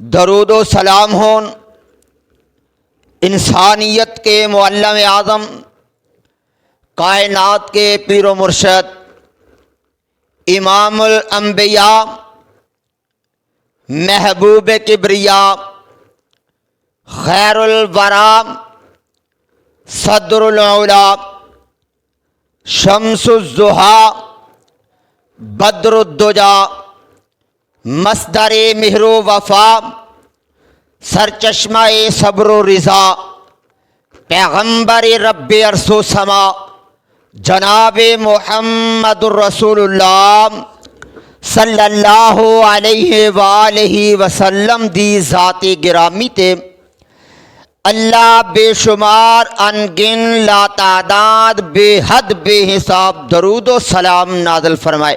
درود و سلام ہون انسانیت کے معلم اعظم، کائنات کے پیر و مرشد، امام الانبیاء، محبوب کبریا، خیر الورا، صدر العلا، شمس الضحیٰ، بدر الدجا، مصدر مہر و وفا، سرچشمہ صبر و رضا، پیغمبر رب عرش و سما، جناب محمد الرسول اللہ صلی اللہ علیہ وآلہ وسلم دی ذاتی گرامی تے اللہ بے شمار انگن لا تعداد بے حد بے حساب درود و سلام نازل فرمائے۔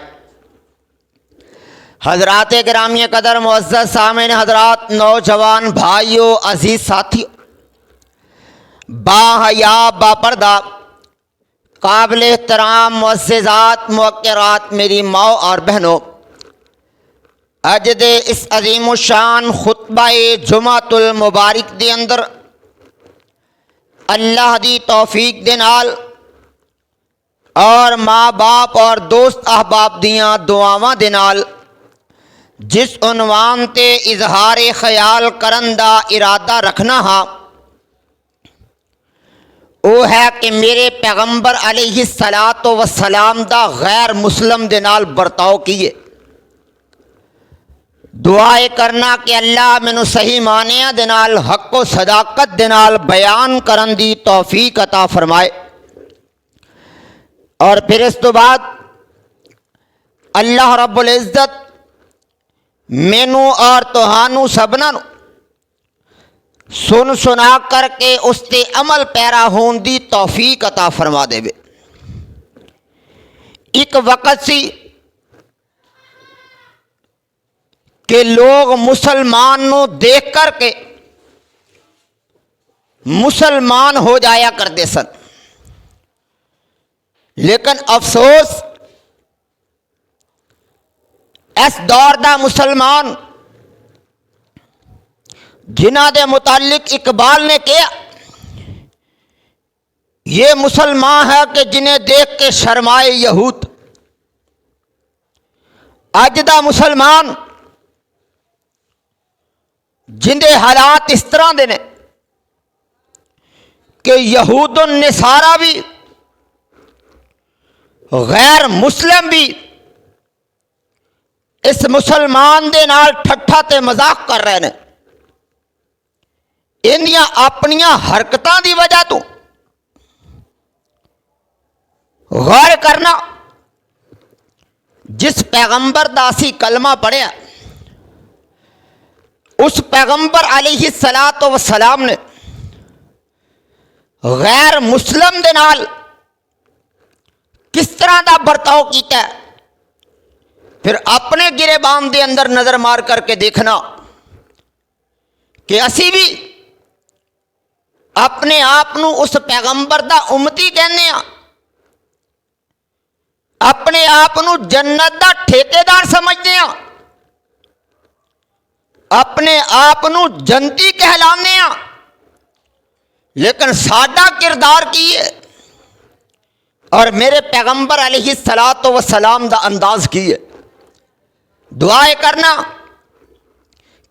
حضرات گرامی قدر، معزز سامعین حضرات، نوجوان بھائیوں، عزیز ساتھیوں، با حیا با پردہ قابل احترام معززات موقرات میری ماں اور بہنوں، اج دے اس عظیم الشان خطبہ جمعۃ المبارک دے اندر اللہ دی توفیق دے نال اور ماں باپ اور دوست احباب دیاں دعاواں دے نال جس عنوان تے اظہار خیال کرن دا ارادہ رکھنا ہاں وہ ہے کہ میرے پیغمبر علیہ الصلاۃ والسلام دا غیر مسلم دے نال برتاؤ کیے۔ دعائے کرنا کہ اللہ مینوں صحیح معنیاں دے نال حق و صداقت دے نال بیان کرن دی توفیق عطا فرمائے، اور پھر اس تو بعد اللہ رب العزت مینوں اور تہانوں سبنا نو سن سنا کر کے اس تے عمل پیرا ہون دی توفیق عطا فرما دے وے۔ ایک وقت سی کہ لوگ مسلمان نو دیکھ کر کے مسلمان ہو جایا کرتے سن، لیکن افسوس اس دور دا مسلمان جنہ دے متعلق اقبال نے کہا یہ مسلمان ہے کہ جنہیں دیکھ کے شرمائے یہود۔ اج دا مسلمان جن دے حالات اس طرح دے نے کہ یہود النصارہ بھی غیر مسلم بھی اس مسلمان دے نال ٹھٹھا تے مذاق کر رہے ہیں۔ اندیاں اپنیاں حرکتاں دی وجہ تو غور کرنا، جس پیغمبر دا اسی کلمہ پڑھیا اس پیغمبر علیہ الصلاۃ والسلام نے غیر مسلم دے نال کس طرح دا برتاؤ کیتا ہے، پھر اپنے گریبان دے اندر نظر مار کر کے دیکھنا کہ اسی بھی اپنے آپ نو اس پیغمبر دا امتی کہنے ہاں، اپنے آپ نو جنت دا ٹھیکیدار سمجھتے ہاں، اپنے آپ نو جنتی کہلانے ہاں، لیکن ساڈا کردار کی ہے اور میرے پیغمبر علیہ الصلاۃ والسلام دا انداز کی ہے۔ دعائے کرنا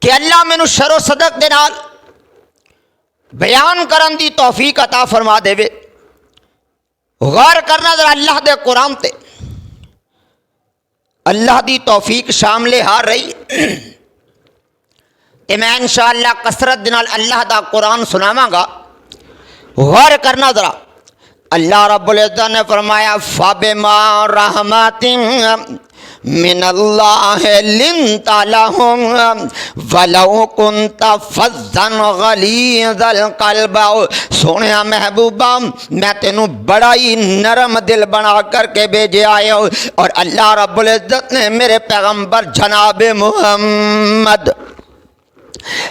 کہ اللہ مینوں شر و صدق دے نال بیان کرن دی توفیق عطا فرما دے وے۔ غور کرنا ذرا اللہ دے قرآن تے، اللہ دی توفیق شامل ہار رہی تے میں انشاءاللہ کثرت دے نال اللہ دا قرآن سناواں گا۔ غور کرنا ذرا، اللہ رب العزت نے فرمایا فَبِمَا رَحْمَةٍ من اللہ لنت لہم ولو کنت فظا غلیظ القلب۔ سونیا محبوبہ میں تینوں بڑا ہی نرم دل بنا کر کے بھیجے آئے ہو، اور اللہ رب العزت نے میرے پیغمبر جناب محمد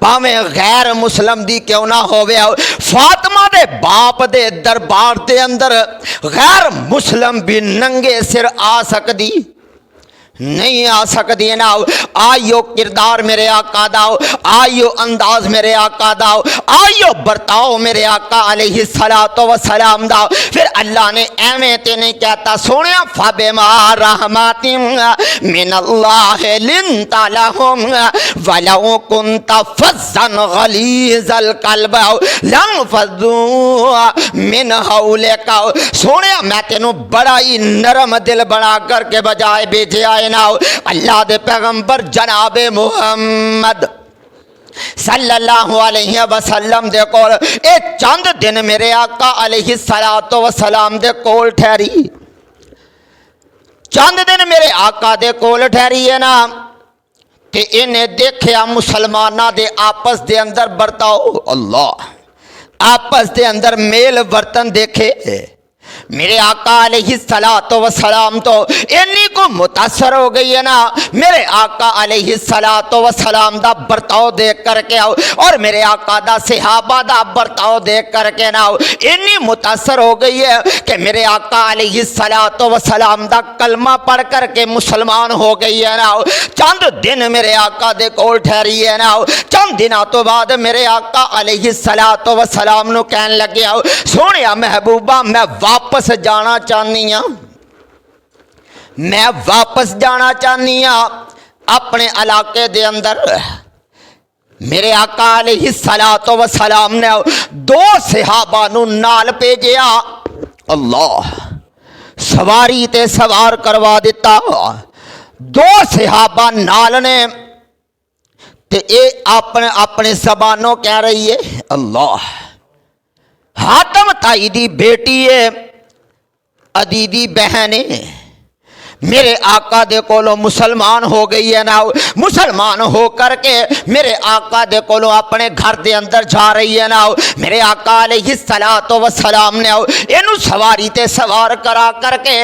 ਭਾਵੇਂ ਗੈਰ ਮੁਸਲਮ ਦੀ ਕਿਉਂ ਨਾ ਹੋਵੇ। ਫਾਤਿਮਾ ਦੇ ਬਾਪ ਦੇ ਦਰਬਾਰ ਦੇ ਅੰਦਰ ਗੈਰ ਮੁਸਲਮ ਵੀ ਨੰਗੇ ਸਿਰ ਆ ਸਕਦੀ نہیں آ سکتی نا۔ آئیو کردار میرے آقا داؤ، آئیو انداز میرے آقا داؤ، آئیو برتاؤ میرے آقا علیہ السلام داؤ۔ پھر اللہ نے ایویں تے نہیں کہتا سونیا فَبِمَا رَحْمَةٍ مِّنَ اللَّهِ لِنْتَ لَهُمْ وَلَوْ كُنْتَ فَظًّا غَلِيظَ الْقَلْبِ لَانفَضُّوا مِنْ حَوْلِكَ۔ سونیا میں تینوں بڑا ہی نرم دل بنا کر کے بجائے بھیجے آئے نا۔ اللہ دے پیغمبر جناب محمد صلی اللہ علیہ وسلم دے کول اے چند دن میرے آقا علیہ السلام دے کول ٹھہری، چند دن میرے آقا دے کول ٹھہری ہے نا، تے انہیں دیکھیا مسلمانہ دے آپس دے اندر برتاؤ، اللہ آپس دے اندر میل برتن دیکھے۔ میرے آقا علیہ السلام تو انی کو متاثر ہو گئی ہے نا میرے آقا علیہ السلام دا برتاؤ دیکھ کر کے آؤ، اور میرے آقا دا صحابہ دا برتاؤ دیکھ کر کے نا انی متاثر ہو گئی ہے کہ میرے آقا علیہ السلام دا کلمہ پڑھ کر کے مسلمان ہو گئی ہے نا۔ چند دن میرے آقا دے کول ٹھہری ہے نا، چند دنوں تو بعد میرے آقا علیہ السلام نو کہن لگے آؤ سونیا محبوبہ میں واپس جانا چاہنی ہوں، میں واپس جانا چاہنی ہوں اپنے علاقے دے اندر۔ میرے آقا علیہ السلام نے دو صحابہ نو نال بھیجیا، اللہ سواری تے سوار کروا دیتا، دو صحابہ نال نے تے اے اپنے زبانوں کہہ رہی ہے، اللہ حاتم تائی دی بیٹی ہے، عدی دی بہن ہے، میرے آقا دے کولوں مسلمان ہو گئی ہے نا، مسلمان ہو کر کے میرے آقا دے کولوں اپنے گھر دے اندر جا رہی ہے نا۔ میرے آقا علیہ السلام نے اینو سواری تے سوار کرا کر کے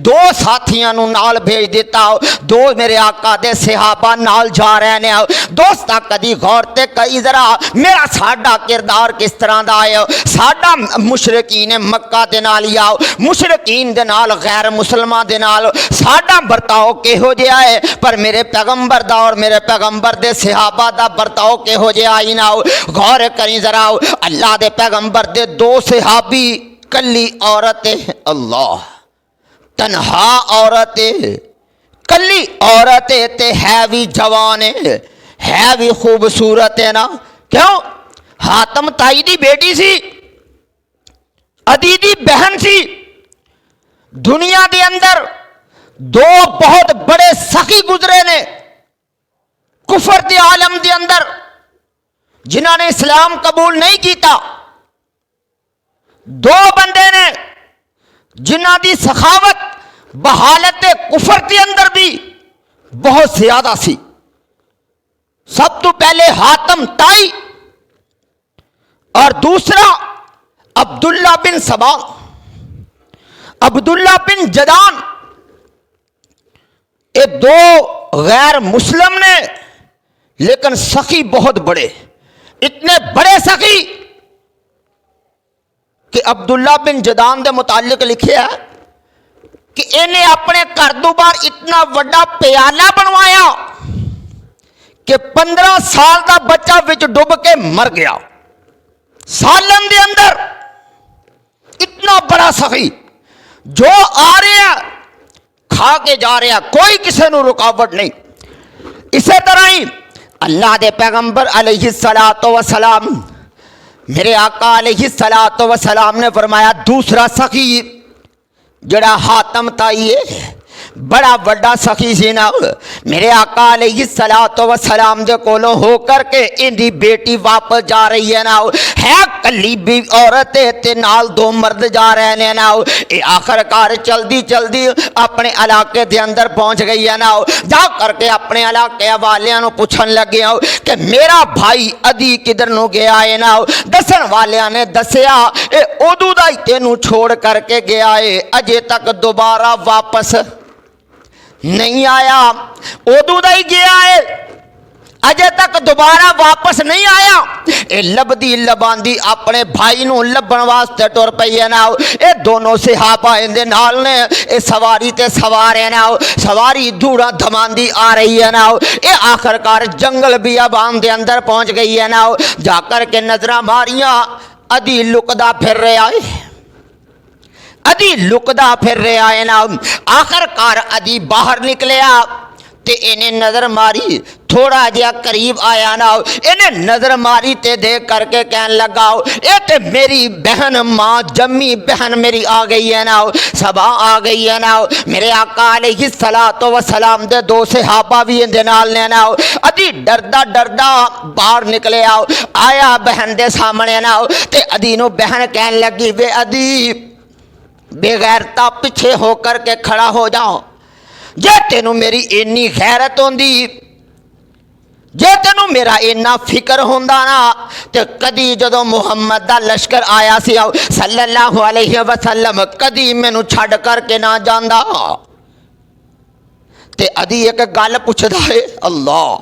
دو ساتھیاں نو نال بھیج دیتا، دو میرے آقا دے صحابہ نال جا رہے نے۔ دوستا کدی غور تے کئی ذرا میرا ساڈا کردار کس طرح دا ہے، ساڈا مشرکین مکہ دے نال یا مشرکین دے نال غیر مسلمان دے نال ساڈا برتاؤ کہو جہا ہے، پر میرے پیغمبر دا اور میرے پیغمبر دے صحابہ دا برتاؤ کہو جہا ہی نہ ہو۔ غور کریں ذرا، اللہ دے پیغمبر دے دو صحابی کلی عورت، اللہ تنہا عورت، کلی عورت تے ہے بھی جوان ہے بھی خوبصورت ہے نا، کیوں حاتم تائی دی بیٹی سی، عدی دی بہن سی۔ دنیا دے اندر دو بہت بڑے سخی گزرے نے کفر دے عالم دے اندر، جنہاں نے اسلام قبول نہیں کیتا، دو بندے نے جنہاں دی سخاوت بحالت کفر دے اندر بھی بہت زیادہ سی۔ سب تو پہلے حاتم تائی اور دوسرا عبداللہ بن سبا، عبداللہ بن جدان۔ یہ دو غیر مسلم نے لیکن سخی بہت بڑے، اتنے بڑے سخی کہ عبداللہ بن جدان دے متعلق لکھے ہے کہ انہیں اپنے گھر دو بار اتنا وڈا پیالہ بنوایا کہ 15 سال دا بچہ وچ ڈوب کے مر گیا، سالن دے اندر۔ اتنا بڑا سخی جو آ رہے ہیں کھا کے جا رہے ہیں، کوئی کسی نو رکاوٹ نہیں۔ اسی طرح ہی اللہ دے پیغمبر علیہ السلام، میرے آقا علیہ السلام نے فرمایا دوسرا سخی جڑا حاتم تائی ہے بڑا بڑا سخی سی نا، میرے آقا علیہ السلام دے کولوں ہو کر کے ان دی بیٹی واپس جا رہی ہے نا، ہے کلی بھی عورت تے نال دو مرد جا رہے ہیں نا۔ اے آخر کار چلدی چلدی اپنے علاقے دے اندر پہنچ گئی ہے نا، جا کر کے اپنے علاقے والیاں نو پوچھن لگے کہ میرا بھائی عدی کدھر نو گیا ہے نا۔ دسن والیاں نے دسیا اے ادو دا ہی تینوں چھوڑ کر کے گیا ہے، اجے تک دوبارہ واپس نہیں آیا، ادو دا ہی گیا ہے اجے تک دوبارہ واپس نہیں آیا. اے لبدی لباندی اپنے بھائی نو لبن واسطے ٹر پئی ہے نا. اے دونوں صحابہ اندے نال نے, اے سواری تے سوار ہے نا, سواری دھوڑا دھماندی آ رہی ہے نا. اے آخر کار جنگل بیابان دے اندر پہنچ گئی ہے نا. جا کر کے نظراں ماریاں, ادھی لکدا پھر رہا ہے, ادھی لکدا پھر رہا ہے نا. آخر کار ادھی باہر نکلیا تے انہیں نظر ماری, تھوڑا جہا قریب آیا نا, انہیں نظر ماری تے دیکھ کر کے کہنے لگا اے تے میری بہن ماں جمی بہن میری آ گئی ہے نا, صبا آ گئی ہے نا. میرے آقا علیہ السلام دے دو صحابہ بھی اندے نال نے نا. ادھی ڈردا ڈردا باہر نکلے آیا بہن دے سامنے نا. تے ادھی نو بہن کہنے لگی وے ادھی بے غیرتا پیچھے ہو کر کے کھڑا ہو جاؤ. جے تینوں میری اینی غیرت ہوندی, جے تینوں میرا اینا فکر ہوندا نا, تے کدی جدو محمد دا لشکر آیا سی صلی اللہ علیہ وسلم کدی مینوں چھڈ کر کے نہ جاندا. تے ادھی ایک گل پوچھدا ہے, اللہ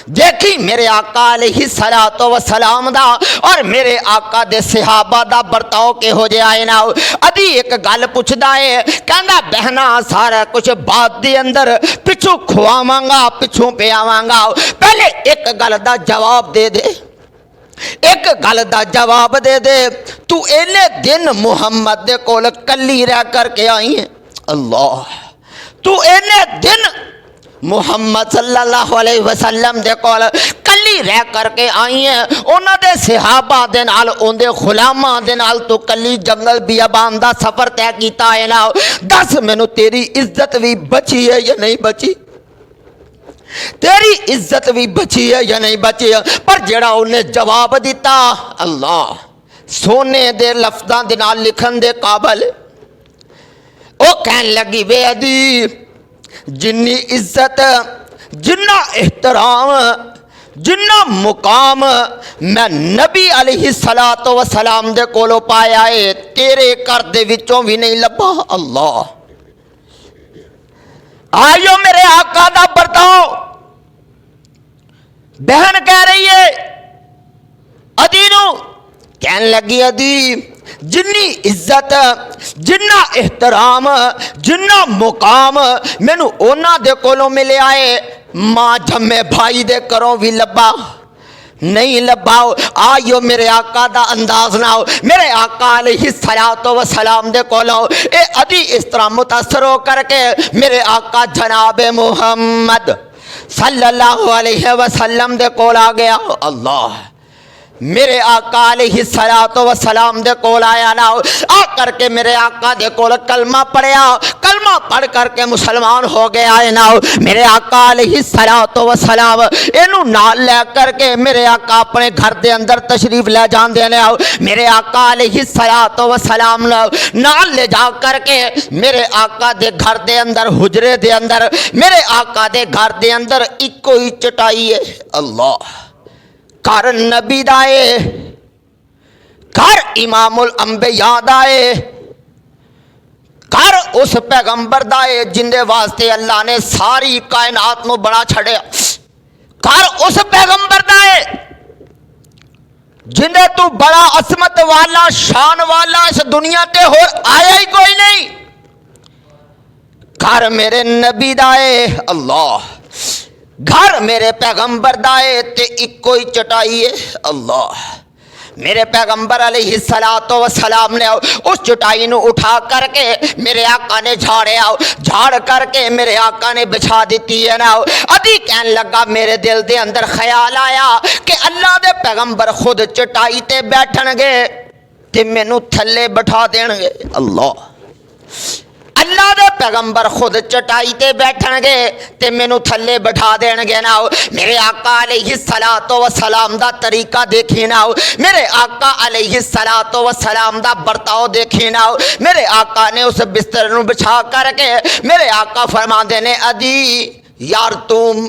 دیکھی میرے آقا علیہ السلام دا اور میرے آقا دے صحابہ دا برتاؤ کے ہو جائے نا. ادھی ایک گل پوچھدا ہے, کہندا بہنا سارا کچھ بات دے اندر پچھو کھواواں گا پچھوں پیاواں گا, پہلے ایک گل دا جواب دے دے, ایک گل دا جواب دے دے, تو اینے دن محمد دے کول کلی رہ کر کے آئی ہے. اللہ, تو اینے دن محمد صلی اللہ علیہ وسلم دے کول کلی رہ کر کے آئی ہیں, انہاں دے صحابہ دے نال اون دے غلاماں دے نال تو کلی جنگل بیابان دا سفر طے کیتا ہے نا. دس مینوں تیری عزت بھی بچی ہے یا نہیں بچی, تیری عزت بھی بچی ہے یا نہیں بچی. پر جڑا انہیں جواب دیتا, اللہ سونے دے لفظاں دے نال لکھن دے قابل. او کہن لگی وے ادھی جنی عزت جنہ احترام جنہ مقام میں نبی علیہ السلام دے کولو پایا ہے تیرے گھر دے وچوں بھی نہیں لبا. اللہ آئیو میرے آقا دا برتاؤ. بہن کہہ رہی ہے ادھی نو, کہنے لگی ادھی جنی عزت جنہ احترام جنہ مقام مینوں اونا دے کولوں ملے آئے ماں جمے بھائی دے کروں بھی لبا نہیں لباؤ. آئیو میرے آقا دا انداز نہ ہو, میرے آقا علیہ السلام دے کولوں اے ادھی اس طرح متاثر ہو کر کے میرے آقا جناب محمد صلی اللہ علیہ وسلم دے کول آ گیا. اللہ میرے آقا علیہ السلام دے کول آیا نا, آ کر کے میرے آقا دے کول کلمہ پڑھیا, کلمہ پڑھ کر کے مسلمان ہو گیا ہے نا. میرے آقا علیہ السلام اینو نال لے کر کے میرے آقا اپنے گھر دے اندر تشریف لے جان دینے. میرے آقا علیہ السلام نال لے جا کر کے میرے آقا دے گھر دے اندر حجرے دے اندر میرے آقا دے گھر دے اندر ایک کوئی چٹائی ہے. اللہ گھر نبی دائے, گھر امام الانبیاء دائے, گھر اس پیغمبر دائے جن دے واسطے اللہ نے ساری کائنات نو بڑا چھڑیا. گھر اس پیغمبر دائے جن دے تو بڑا عظمت والا شان والا اس دنیا تے ہو آیا ہی کوئی نہیں. گھر میرے نبی دائے. اللہ گھر میرے پیغمبر دائے تے ایک کوئی چٹائی ہے. اللہ میرے پیغمبر علیہ السلام نے اس چٹائی نو اٹھا کر کے میرے آقا نے جھاڑ کر کے میرے آقا نے بچھا دیتی ہے نا. ادھی کہنے لگا میرے دل دے اندر خیال آیا کہ اللہ دے پیغمبر خود چٹائی تے بیٹھن گے تے مینوں تھلے بٹھا دین گے. اللہ اللہ دے پیغمبر خود چٹائی تے بیٹھن گے تے مینوں تھلے بٹھا دین گے نا. میرے آقا علیہ السلام دا طریقہ دیکھی نا, میرے آقا علیہ السلام دا برتاؤ دیکھی نا. میرے آقا نے اس بستر نو بچھا کر کے میرے آقا فرما دینے ادھی یار تم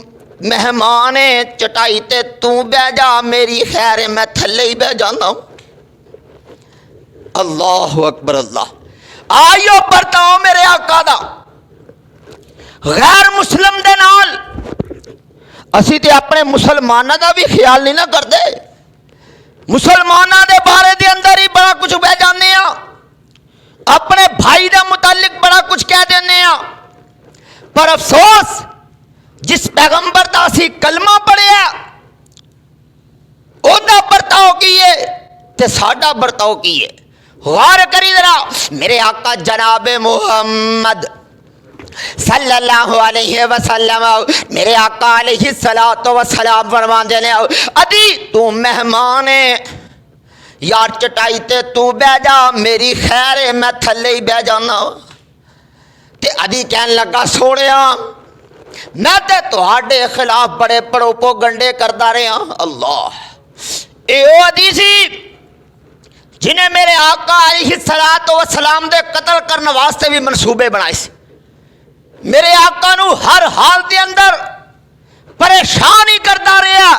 مہمان چٹائی تے تو بہ جا, میری خیر میں تھلے ہی بہ جانا ہوں. اللہ اکبر. اللہ آئیو برتاؤ میرے آقا دا غیر مسلم دے نال اسی تے اپنے مسلمانوں دا بھی خیال نہیں نہ کرتے. مسلمانوں دے بارے دے اندر ہی بڑا کچھ بہ جانے ہاں, اپنے بھائی دے متعلق بڑا کچھ کہہ دینے ہاں. پر افسوس جس پیغمبر دا اسی کلمہ پڑھیا او دا برتاؤ کیے تے ساڈا برتاؤ کیے. غور کری ذرا, میرے آقا جناب محمد صلی اللہ علیہ وسلم, میرے آقا علیہ الصلوۃ والسلام فرماندے نے ادی تو مہمان ہے یار, چٹائی تے تو بہ جا, میری خیر ہے میں تھلے ہی بہ جانا. تے ادی کہن لگا سونیا میں تے تہاڈے خلاف بڑے پڑوپو گنڈے کردا رہا. اللہ, اے او ادی سی جنہیں میرے آقا علیہ الصلوۃ والسلام دے قتل کرنے واسطے بھی منصوبے بنائے سی. میرے آقا نو ہر حال دے اندر پریشان ہی کرتا رہا,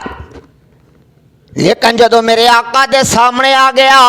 لیکن جدو میرے آقا دے سامنے آ گیا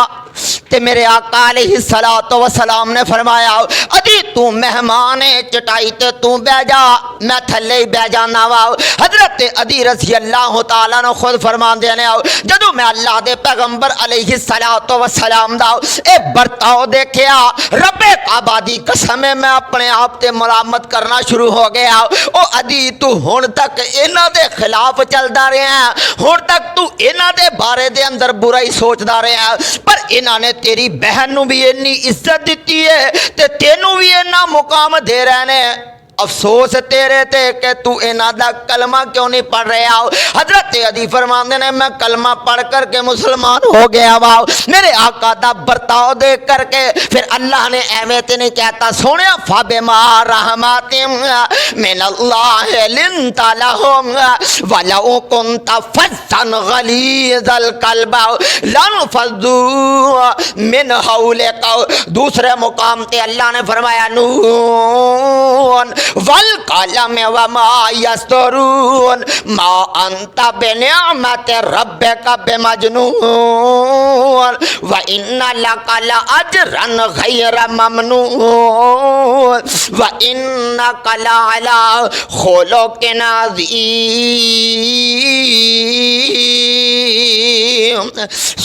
تے میرے آقا علیہ الصلوۃ والسلام نے فرمایا ادی تو مہمان ہے, چٹائی تے تو بہ جا, میں تھلے ہی بہ جانا وا. حضرت ادی رضی اللہ تعالیٰ نے خود فرمان دینے جدو میں اللہ دے پیغمبر علیہ الصلوۃ والسلام دا اے برتاؤ دیکھیا, رب کعبہ دی قسم میں اپنے آپ تے ملامت کرنا شروع ہو گیا. او ادی تو ہن تک انہاں دے خلاف چلدا رہیا ہے, ہن تک تو انہاں دے بارے دے اندر برائی سوچدا رہیا ہے, پر انہاں نے تیری بہن نو بھی اتنی عزت دیتی ہے تے تینوں بھی اتنا مقام دے رہے ہیں. افسوس تیرے تے کہ تو انہاں دا کلمہ کیوں نہیں پڑھ رہا. حضرت عدی فرماندے نے میں کلمہ پڑھ کر کے مسلمان ہو گیا وا. میرے آقا دا برتاؤ دیکھ کر کے پھر اللہ نے ایویں تے نہیں کہتا سونیا فبما رحمت من اللہ لنت لهم ولو كنت فظا غلیظ القلب لانفضوا من حولک. دوسرے مقام تے اللہ نے فرمایا نون والقلم وما یسطرون ما انت بنعمت ربک بمجنون وان لک لاجرا غیر ممنون وانک لعلی خلق عظیم.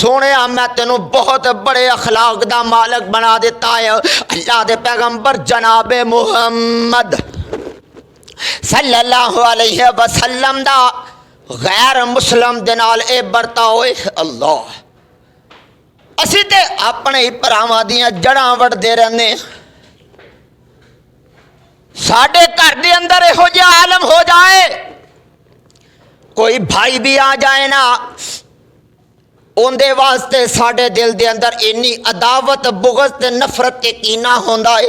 سونیا میں تینوں بہت بڑے اخلاق دا مالک بنا دیتا ہے. اللہ دے پیغمبر جناب محمد صلی اللہ علیہ وسلم دا غیر مسلم دے نال اے برتاؤ. اللہ, اسی تے اپنے ہی بھراواں دیاں جڑاں وڑدے رہنے. ساڈے گھر دے اندر یہو جہا عالم ہو جائے, کوئی بھائی بھی آ جائے نا, اندے واسطے ساڈے دل دے اندر اینی عداوت بغض تے نفرت تے کینہ ہوندا ہے,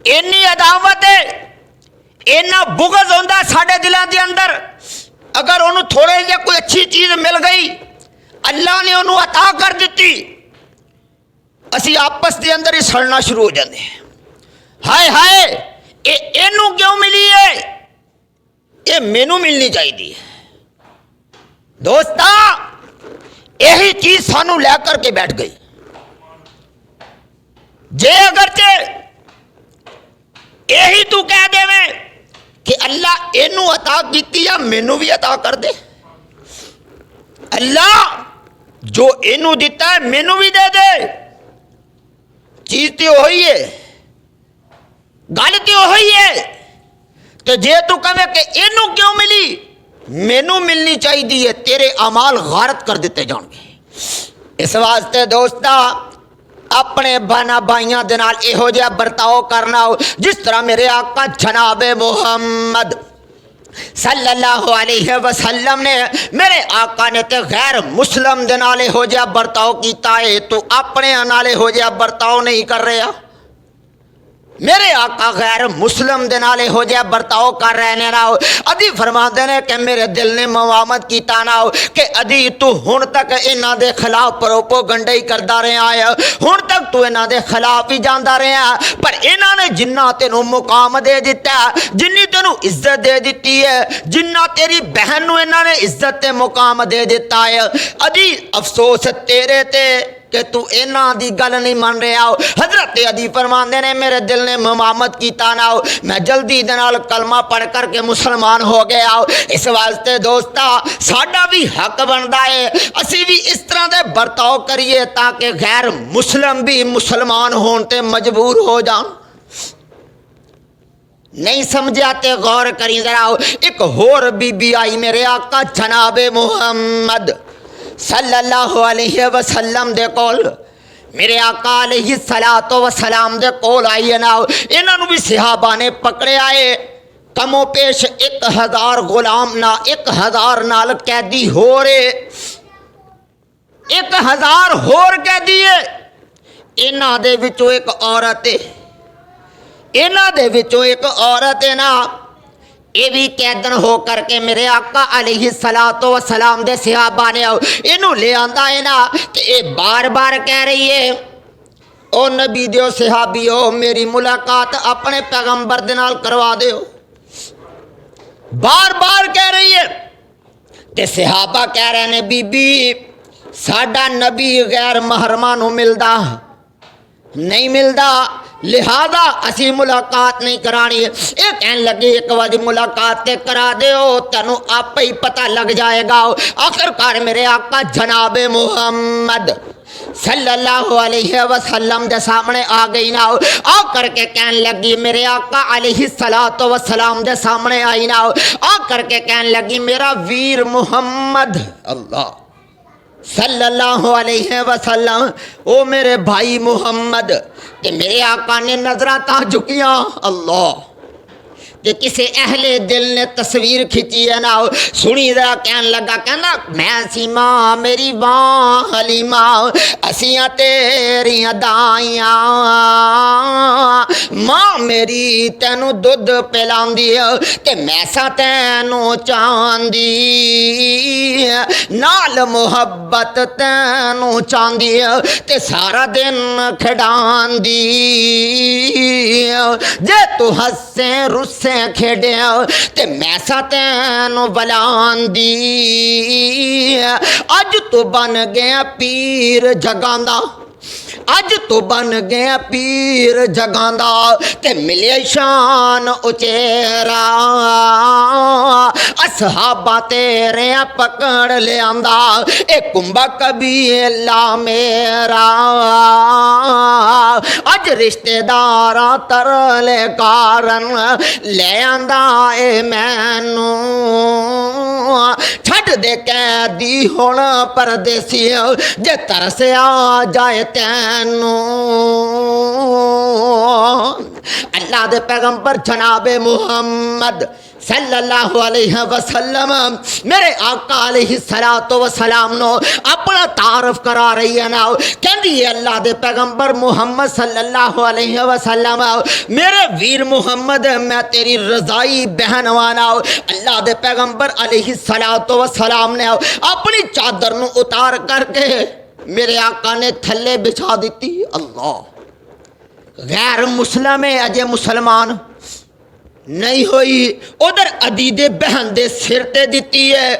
اینی عداوت ہے, اینا بغض ہوندا ساڈے دلاں دے اندر. اگر انہوں تھوڑے جے کوئی اچھی چیز مل گئی, اللہ نے انہوں عطا کر دیتی, اسی آپس دے اندر ہی سڑنا شروع ہو جاندے ہیں. ہائے ہائے اینوں کیوں ملی ہے, یہ مینوں ملنی چاہیے. دوستا یہی چیز سانو لے کر کے بیٹھ گئی. جے اگرچہ یہی تو کہہ دے میں کہ اللہ اینوں عطا کیتی یا مینوں بھی عطا کر دے, اللہ جو اینوں دیتا ہے مینوں بھی دے دے. چیز تو وہی ہے, گل تو وہی ہے. تو جے تو کہے کہ اینوں کیوں ملی, مینوں ملنی چاہیے, تیرے اعمال غارت کر دیتے جان گے. اس واسطے دوستا اپنے بہنا بھائیاں دے نال یہو جہا برتاؤ کرنا ہو جس طرح میرے آقا جناب محمد صلی اللہ علیہ وسلم نے, میرے آقا نے تے غیر مسلم دے نال یہو جہا برتاؤ کیتا ہے, تو اپنے نال یہو جہا برتاؤ نہیں کر رہا. میرے آقا غیر مسلم دے نال ہو جائے برتاؤ کر رہے نے نہ ہو. ادی فرما دینے کہ میرے دل نے موامت کیتا نہ ہو کہ ادی تو ہن تک انہاں دے خلاف پروپو گنڈے ہی کردا رہے آیا, ہن تک تو انہاں دے خلاف ہی جاندا رہے, پر انہاں نے جنہ تینوں مقام دے دیتا, جنی تینوں عزت دے دیتی ہے, جنہ تیری بہن نو انہاں نے عزت تے مقام دے دیتا ہے, ادی افسوس تیرے تے کہ تو انہاں دی گل نہیں من رہا ہو۔ حضرت علی فرماندے نے میرے دل نے ممامت کیتا نہ ہو، میں جلدی دے نال کلمہ پڑھ کر کے مسلمان ہو گیا ہو۔ اس واسطے دوستا ساڈا بھی حق بندا ہے اسی بھی اس طرح دے برتاؤ کریے تاکہ غیر مسلم بھی مسلمان ہون تے مجبور ہو جان۔ نہیں سمجھا تے غور کری ذرا۔ ایک اور بی بی آئی میرے آقا جناب محمد صلی اللہ علیہ وسلم دے کول، میرے آقا علیہ الصلوۃ والسلام دے کول آئی نا، انہاں نو بھی صحابہ نے پکڑے آئے، کم و پیش 1000 غلام نہ 1000 نال قیدی ہو رہے، 1000 ہور قیدی ہے، انہاں دے وچوں ایک عورت ہے، انہاں دے وچوں ایک عورت ہے نا، یہ بھی قیدن ہو کر کے میرے آقا علیہ الصلوۃ والسلام دے صحابہ نے انہوں لے آندا ہے نا، کہ یہ بار بار کہہ رہی ہے او نبی دیو صحابیو میری ملاقات اپنے پیغمبر دے نال کروا دیو، بار بار کہہ رہی ہے۔ تے صحابہ کہہ رہے ہیں بی بی ساڈا نبی غیر محرماں نو ملدا نہیں ملدا، لہذا اسی ملاقات نہیں کرانی ہے۔ یہ کہنے لگے ایک واری ملاقات تے کرا دیو تینوں آپ ہی پتہ لگ جائے گا۔ آخرکار میرے آقا جناب محمد صلی اللہ علیہ وسلم دے سامنے آ گئی نا، آ کر کے کہنے لگی میرے آقا علیہ الصلوۃ والسلام دے سامنے آئی نا، آ کر کے کہنے لگی میرا ویر محمد اللہ صلی اللہ علیہ وسلم، او میرے بھائی محمد۔ تے میرے آقا نے نظرہ تا جھکیاں اللہ، تے کسے اہل دل نے تصویر کھچی ہے نا، سنی ذرا کہنے لگا، کہنا میں سی ماں میری ماں حلیمہ اسیاں تیریاں دائیاں، ماں میری تینوں دودھ پلاندی تے میں سا تینوں چاندی، نال محبت تینوں چاندی تے سارا دن کھڑاندی، جے تو ہسے رسے کھیڑے تے میں سا تینوں بلاندی، اج تو بن گیا پیر جگاندا، اج تو بن گیا پیر جگاندا تے ملے شان اچیرا، اصحابہ تیرے پکڑ لے آندا اے کنبا قبیلہ میرا، اج رشتہ داراں ترلے کارن لے آندا اے مینوں، چھڈ دے قیدی ہن پردیسی جے ترس آ جائے تینوں۔ اللہ دے پیغمبر جناب محمد صلی اللہ علیہ وسلم میرے آقا علیہ الصلوۃ والسلام نو اپنا تعارف کرا رہی ہے نا، کہندی ہے اللہ دے پیغمبر محمد صلی اللہ علیہ وسلم میرے ویر محمد میں تیری رضائی بہن وانا۔ اللہ دے پیغمبر علیہ الصلوۃ والسلام نے اپنی چادر نو اتار کر کے میرے آقا نے تھلے بچھا دیتی۔ اللہ غیر مسلم ہے اجے مسلمان نہیں ہوئی، ادھر عدید بہن دے سر تے دیتی ہے،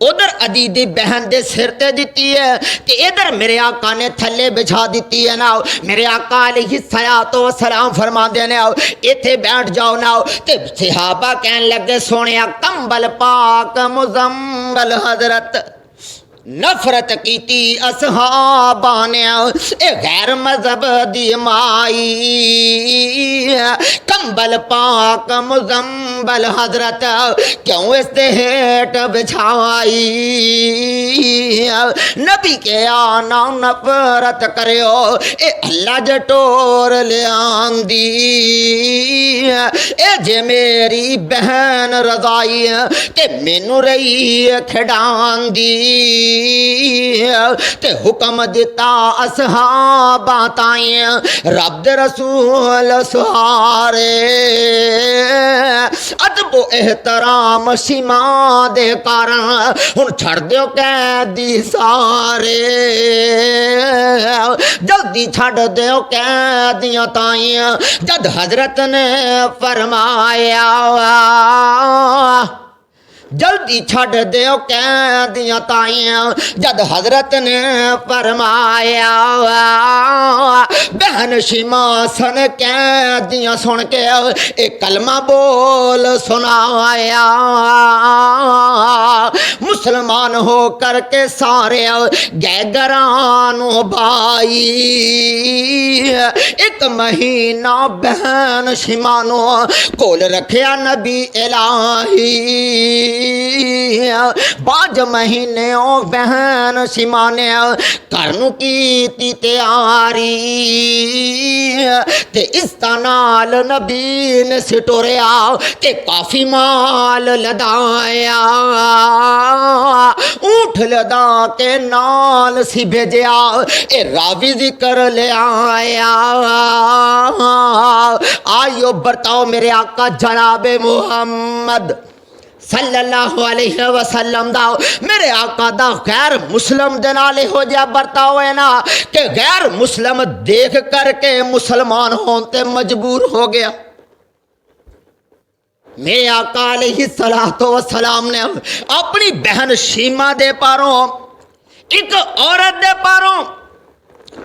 ادھر عدید بہن دے سر تے دیتی ہے تے ادھر میرے آقا نے تھلے بچھا دیتی ہے نا۔ میرے آقا علیہ الصلوۃ والسلام فرماندے نے ایتھے بیٹھ جاؤ نا، تے صحابہ کہنے لگے سونیا کمبل پاک مزمل حضرت نفرت کیتی اصحابہ نے، اے غیر مذہب دی مائی کمبل پاک مزمبل حضرت کیوں اس تے ہیٹ بچھائی، نبی کے آنا نفرت کریو اے اللہ جٹور لے آندی، اے جے میری بہن رضائی تے مینو رہی کھڑان دی، تے حکم دیتا اصحابہ تائیں رب دے رسول سہارے، ادب و احترام شیما دے کارن ہن چھڑ دیو قیدی سارے، جلدی چھڑ دیو قیدیاں تائیں جد حضرت نے فرمایا جلدی چھڈ دیو قیدیاں تائیں جد حضرت نے فرمایا بہن شیما سن قیدیاں سن کے ایک کلمہ بول سنایا مسلمان ہو کر کے سارے گئے گرانو بھائی ایک مہینہ بہن شیمانو کول رکھیا نبی الہی پانچ مہینے بہن شیمانے کرنو کی تیاری تے اس نال نبی نے سٹوریا تے کافی مال لدایا اونٹ لدا کے نال سی بھیجیا اے راوی ذکر لے آیا آئیو برتاؤ میرے آقا جناب محمد صلی اللہ علیہ وسلم دا میرے آقا دا غیر مسلم دے نال ہو جا برتاؤ ہے نا کہ غیر مسلم دیکھ کر کے مسلمان ہوتے مجبور ہو گیا میرے آقا علیہ السلام نے اپنی بہن شیما دے پاروں ایک عورت دے پاروں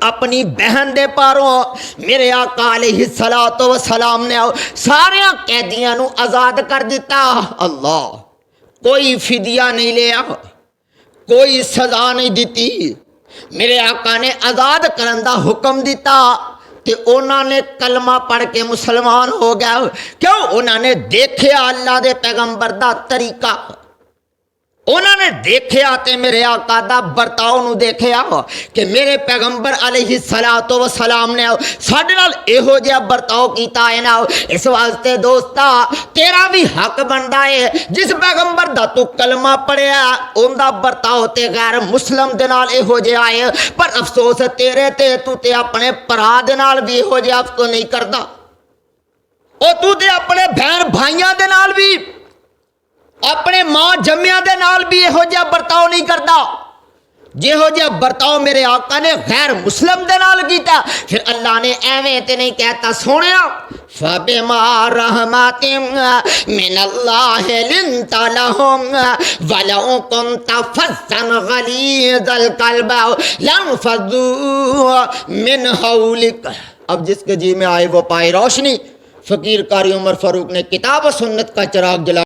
اپنی بہن دے پاروں میرے آقا علیہ السلام نے سارے قیدیاں نو آزاد کر دیتا اللہ کوئی فدیہ نہیں لیا کوئی سزا نہیں دیتی میرے آقا نے آزاد کرن دا حکم دیتا تے انہوں نے کلمہ پڑھ کے مسلمان ہو گیا کیوں انہوں نے دیکھیا اللہ دے پیغمبر دا طریقہ انہوں نے دیکھیا تے میرے آقا دا برتاؤ نو دیکھیا کہ میرے پیغمبر علیہ السلام نے ساڈے نال ایہو جہا برتاؤ کیتا ہے نا اس واسطے دوستا تیرا بھی حق بندا ہے جس پیغمبر دا تو کلمہ پڑھیا ان دا برتاؤ تے غیر مسلم دے نال ایہو جہا ہے پر افسوس تیرے تے تو تے اپنے پرا دے نال بھی ایہو جہا افسوس نہیں کردا او تو تے اپنے بہن بھائیاں دے نال بھی اپنے ماں جمیاں دے نال بھی یہو جہا برتاؤ نہیں کرتا جہو جہا برتاؤ میرے آقا نے غیر مسلم دے نال کیتا پھر اللہ نے ایویں تے نہیں کہتا سونیا فَبِمَا رَحْمَةٍ مِّنَ اللَّهِ لِنْتَ لَهُمْ وَلَوْ كُنْتَ فَظًّا غَلِيظَ الْقَلْبِ لَانفَضُّوا مِنْ حَوْلِكَ اب جس کے جی میں آئے وہ پائے روشنی فقیر قاری عمر فاروق نے کتاب و سنت کا چراغ جلا